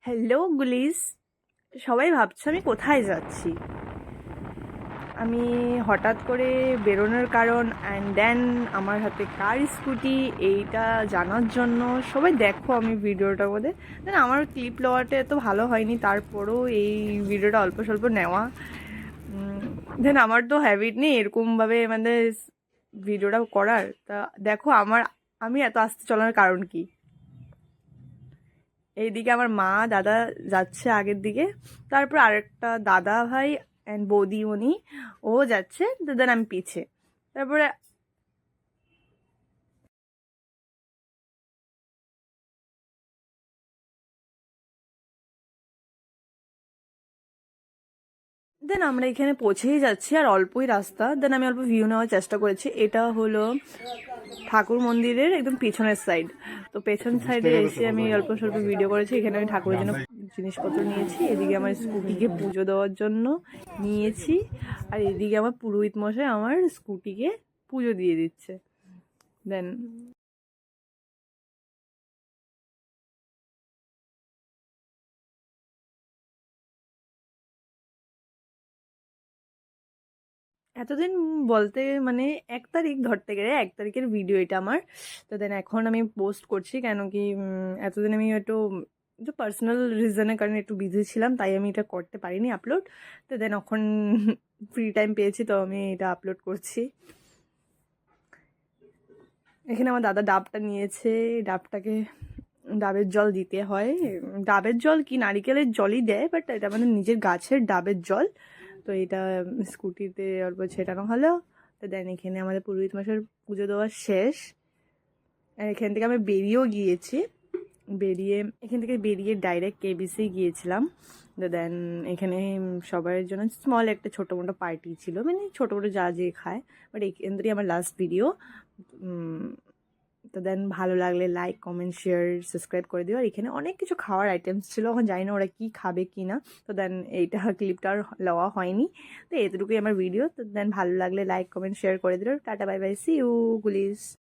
Hello গুলিস, সবাই ভাবছে আমি কোথায় যাচ্ছি। আমি হঠাৎ করে বেরোনোর কারণ অ্যান্ড দেন আমার হাতে কার স্কুটি এইটা জানার জন্য সবাই দেখো আমি ভিডিওটার মধ্যে দেন আমার ক্লিপ নেওয়াটা এত ভালো হয়নি, তারপরেও এই ভিডিওটা অল্প স্বল্প নেওয়া। দেন আমার তো হ্যাবিট নেই এরকমভাবে মানে ভিডিওটা করার। তা দেখো আমি এত আস্তে চলার কারণ কি। এইদিকে আমার মা দাদা যাচ্ছে আগের দিকে, তারপর আরেকটা দাদা ভাই অ্যান্ড বৌদিমণি ও যাচ্ছে, দেন আমি পিছে। তারপরে দেন আমরা এখানে পৌঁছেই যাচ্ছি, আর অল্পই রাস্তা। দেন আমি অল্প ভিউ নেওয়ার চেষ্টা করেছি। এটা হলো ঠাকুর মন্দিরের একদম পেছনের সাইড। তো পেছন সাইডে এসে আমি অল্প স্বল্প ভিডিও করেছি। এখানে আমি ঠাকুরের জন্য জিনিসপত্র নিয়েছি, এদিকে আমার স্কুটিকে পুজো দেওয়ার জন্য নিয়েছি, আর এদিকে আমার পুরোহিত মশাই আমার স্কুটিকে পুজো দিয়ে দিচ্ছে। দেন এতদিন বলতে মানে 1 তারিখ ধরতে গেলে 1 তারিখের ভিডিও এটা আমার। তো দেন এখন আমি পোস্ট করছি কেন কি এতদিন আমি একটু একটু পার্সোনাল রিজনের কারণে একটু বিজি ছিলাম, তাই আমি এটা করতে পারিনি আপলোড। তো দেন এখন ফ্রি টাইম পেয়েছি তো আমি এটা আপলোড করছি। এখানে আমার দাদা ডাবটা নিয়েছে, ডাবটাকে ডাবের জল দিতে হয়। ডাবের জল কি নারিকেলের জলই দেয়, বাট এটা আমাদের নিজের গাছের ডাবের জল। তো এটা স্কুটিতে অল্প ছেটানো হলো। তো দেন এখানে আমাদের পুরোহিত মশাইয়ের পুজো দেওয়া শেষ। আর এখান থেকে আমি বেরিয়েও গিয়েছি, এখান থেকে বেরিয়ে ডাইরেক্ট কেবিসি গিয়েছিলাম। তো দেন এখানে সবার জন্য স্মল একটা ছোটো মোটো পার্টি ছিল, মানে ছোটো মোটো যা যে খায়। বাট এখান থেকে আমার লাস্ট ভিডিও। তো দেন ভালো লাগলে লাইক কমেন্ট শেয়ার সাবস্ক্রাইব করে দিও। আর এখানে অনেক কিছু খাওয়ার আইটেমস ছিল, এখন জানি না ওরা কী খাবে কি না। তো দেন এইটা ক্লিপটা আর লওয়া হয়নি। তো এতটুকুই আমার ভিডিও। তো দেন ভালো লাগলে লাইক কমেন্ট শেয়ার করে দিও। Tata bye bye, see you গুলিস।